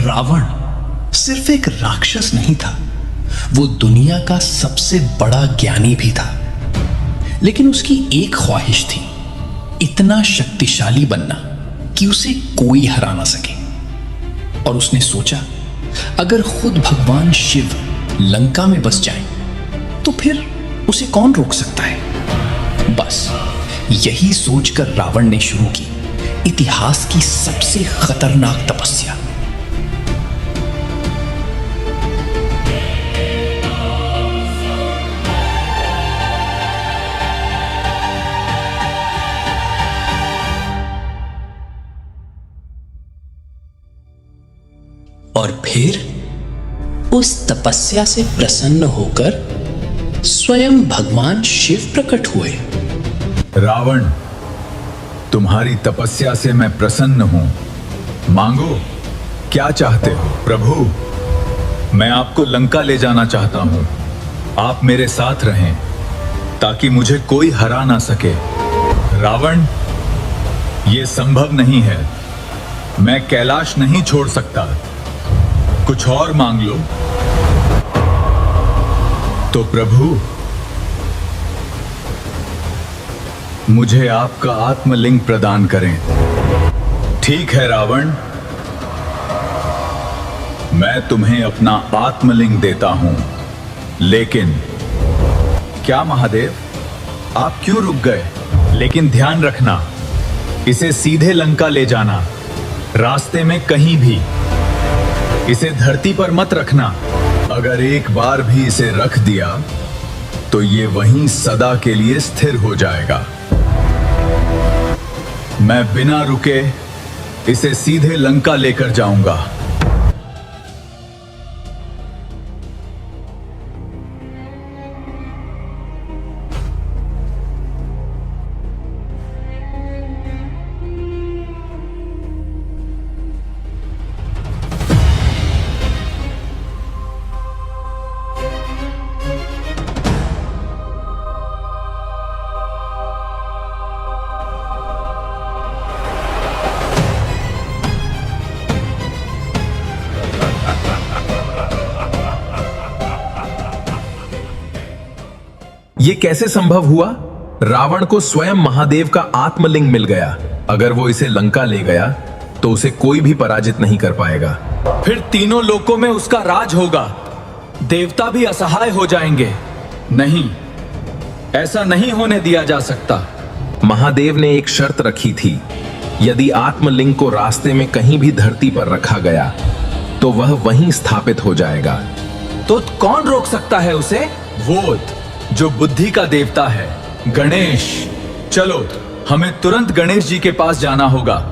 रावण सिर्फ एक राक्षस नहीं था, वो दुनिया का सबसे बड़ा ज्ञानी भी था। लेकिन उसकी एक ख्वाहिश थी, इतना शक्तिशाली बनना कि उसे कोई हरा ना सके। और उसने सोचा, अगर खुद भगवान शिव लंका में बस जाएं, तो फिर उसे कौन रोक सकता है। बस यही सोचकर रावण ने शुरू की इतिहास की सबसे खतरनाक तपस्या। और फिर उस तपस्या से प्रसन्न होकर स्वयं भगवान शिव प्रकट हुए। रावण, तुम्हारी तपस्या से मैं प्रसन्न हूं। मांगो, क्या चाहते हो? प्रभु, मैं आपको लंका ले जाना चाहता हूं। आप मेरे साथ रहें ताकि मुझे कोई हरा ना सके। रावण, यह संभव नहीं है। मैं कैलाश नहीं छोड़ सकता। कुछ और मांग लो। तो प्रभु, मुझे आपका आत्मलिंग प्रदान करें। ठीक है रावण, मैं तुम्हें अपना आत्मलिंग देता हूं। लेकिन क्या महादेव, आप क्यों रुक गए? लेकिन ध्यान रखना, इसे सीधे लंका ले जाना, रास्ते में कहीं भी। इसे धरती पर मत रखना। अगर एक बार भी इसे रख दिया तो ये वहीं सदा के लिए स्थिर हो जाएगा। मैं बिना रुके इसे सीधे लंका लेकर जाऊंगा। ये कैसे संभव हुआ? रावण को स्वयं महादेव का आत्मलिंग मिल गया। अगर वो इसे लंका ले गया तो उसे कोई भी पराजित नहीं कर पाएगा। फिर तीनों लोकों में उसका राज होगा। देवता भी असहाय हो जाएंगे। नहीं, ऐसा नहीं होने दिया जा सकता। महादेव ने एक शर्त रखी थी, यदि आत्मलिंग को रास्ते में कहीं भी धरती पर रखा गया तो वह वहीं स्थापित हो जाएगा। तो कौन रोक सकता है उसे? वो जो बुद्धि का देवता है, गणेश। चलो, हमें तुरंत गणेश जी के पास जाना होगा।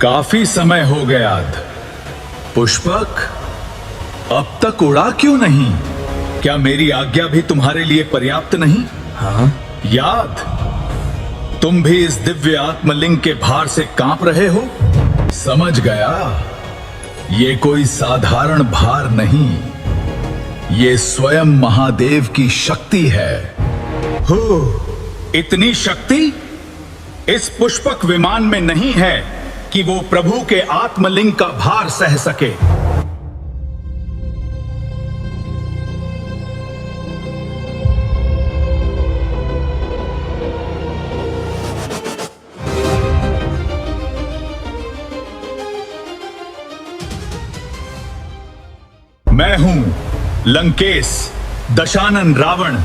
काफी समय हो गया। पुष्पक अब तक उड़ा क्यों नहीं? क्या मेरी आज्ञा भी तुम्हारे लिए पर्याप्त नहीं? हाँ? याद, तुम भी इस दिव्य आत्मलिंग के भार से कांप रहे हो? समझ गया, ये कोई साधारण भार नहीं, ये स्वयं महादेव की शक्ति है। हो, इतनी शक्ति इस पुष्पक विमान में नहीं है कि वो प्रभु के आत्मलिंग का भार सह सके। मैं हूं लंकेश दशानन रावण।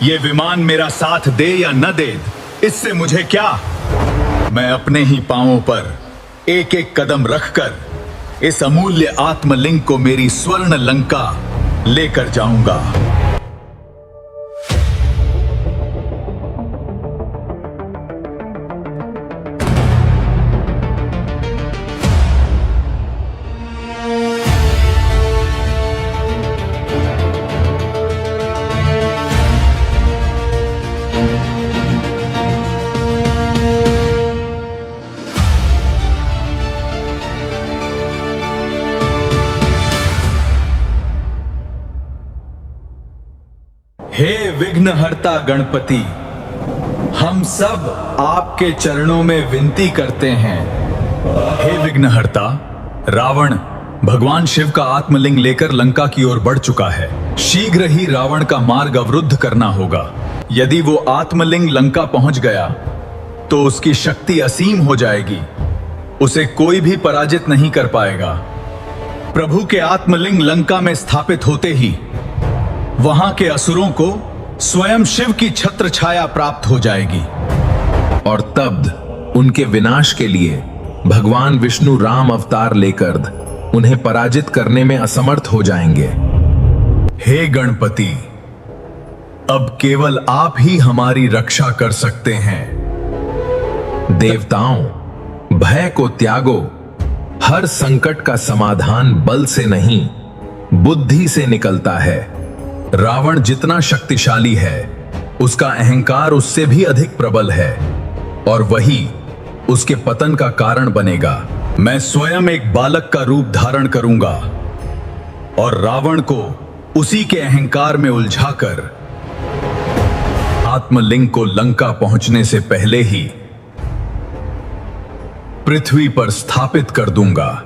ये विमान मेरा साथ दे या न दे, इससे मुझे क्या। मैं अपने ही पांवों पर एक एक कदम रखकर इस अमूल्य आत्मलिंग को मेरी स्वर्ण लंका लेकर जाऊंगा। हे विघ्नहर्ता गणपति, हम सब आपके चरणों में विनती करते हैं। हे विघ्नहर्ता, रावण भगवान शिव का आत्मलिंग लेकर लंका की ओर बढ़ चुका है। शीघ्र ही रावण का मार्ग अवरुद्ध करना होगा। यदि वो आत्मलिंग लंका पहुंच गया तो उसकी शक्ति असीम हो जाएगी, उसे कोई भी पराजित नहीं कर पाएगा। प्रभु के आत्मलिंग लंका में स्थापित होते ही वहां के असुरों को स्वयं शिव की छत्र छाया प्राप्त हो जाएगी और तब उनके विनाश के लिए भगवान विष्णु राम अवतार लेकर उन्हें पराजित करने में असमर्थ हो जाएंगे। हे गणपति, अब केवल आप ही हमारी रक्षा कर सकते हैं। देवताओं, भय को त्यागो। हर संकट का समाधान बल से नहीं, बुद्धि से निकलता है। रावण जितना शक्तिशाली है, उसका अहंकार उससे भी अधिक प्रबल है और वही उसके पतन का कारण बनेगा। मैं स्वयं एक बालक का रूप धारण करूंगा और रावण को उसी के अहंकार में उलझाकर आत्मलिंग को लंका पहुंचने से पहले ही पृथ्वी पर स्थापित कर दूंगा।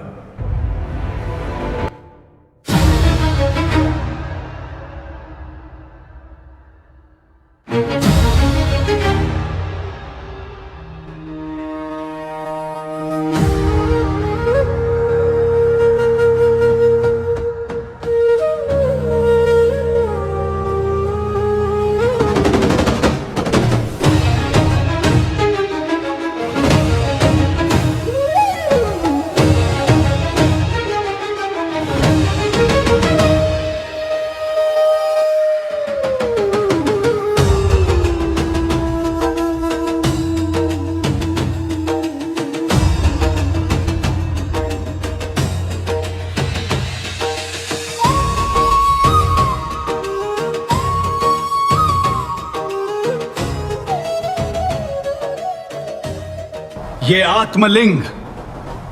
ये आत्मलिंग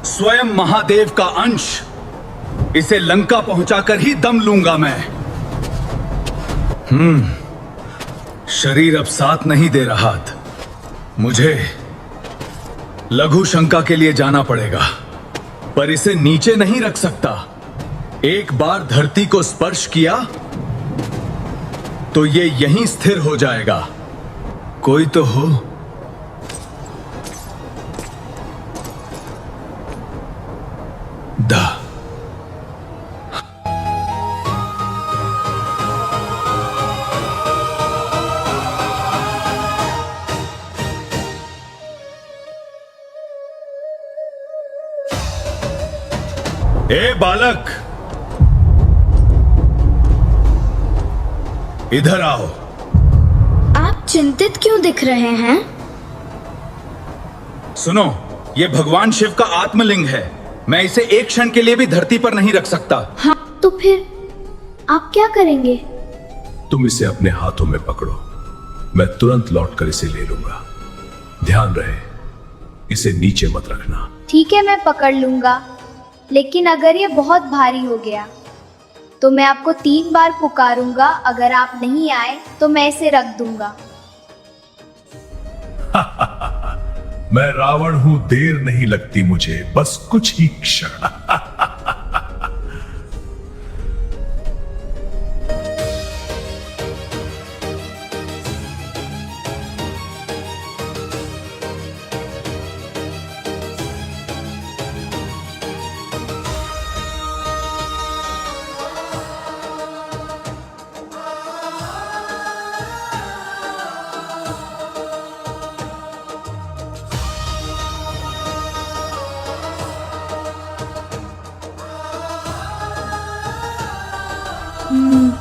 स्वयं महादेव का अंश, इसे लंका पहुंचाकर ही दम लूंगा मैं। शरीर अब साथ नहीं दे रहा। मुझे लघु शंका के लिए जाना पड़ेगा, पर इसे नीचे नहीं रख सकता। एक बार धरती को स्पर्श किया तो ये यहीं स्थिर हो जाएगा। कोई तो हो। ए बालक, इधर आओ। आप चिंतित क्यों दिख रहे हैं? सुनो, ये भगवान शिव का आत्मलिंग है। मैं इसे एक क्षण के लिए भी धरती पर नहीं रख सकता। हाँ, तो फिर आप क्या करेंगे? तुम इसे अपने हाथों में पकड़ो, मैं तुरंत लौटकर इसे ले लूंगा। ध्यान रहे, इसे नीचे मत रखना। ठीक है, मैं पकड़ लूंगा, लेकिन अगर ये बहुत भारी हो गया तो मैं आपको 3 बार पुकारूंगा। अगर आप नहीं आए तो मैं इसे रख दूंगा। मैं रावण हूं, देर नहीं लगती मुझे, बस कुछ ही क्षण।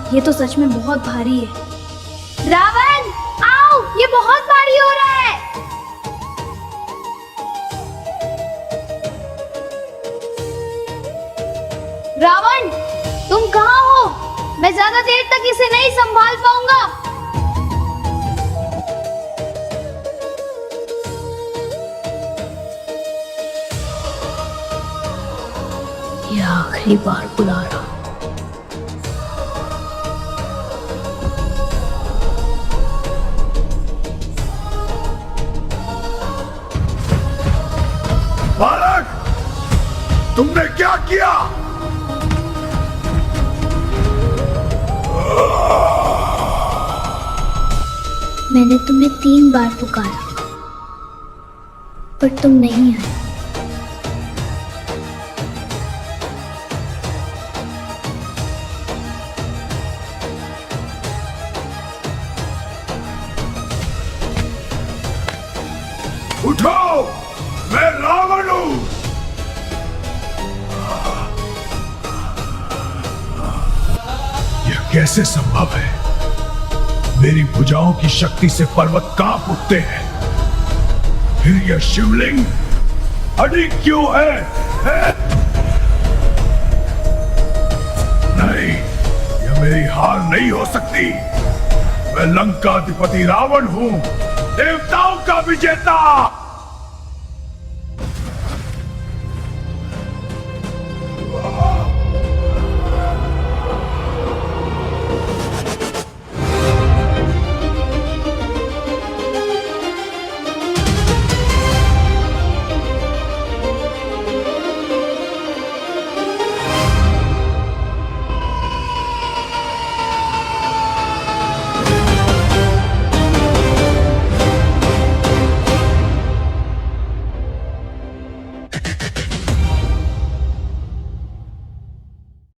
ये तो सच में बहुत भारी है। रावण, आओ, ये बहुत भारी हो रहा है। रावण, तुम कहाँ हो? मैं ज्यादा देर तक इसे नहीं संभाल पाऊंगा। ये आखिरी बार बुला रहा। बालक, तुमने क्या किया? मैंने तुम्हें 3 बार पुकारा, पर तुम नहीं आए। उठो, मैं रावण हूं। यह कैसे संभव है? मेरी भुजाओं की शक्ति से पर्वत कांप उठते हैं, फिर यह शिवलिंग अड़ी क्यों है? नहीं, यह मेरी हार नहीं हो सकती। मैं लंकाधिपति रावण हूं, देवताओं का विजेता।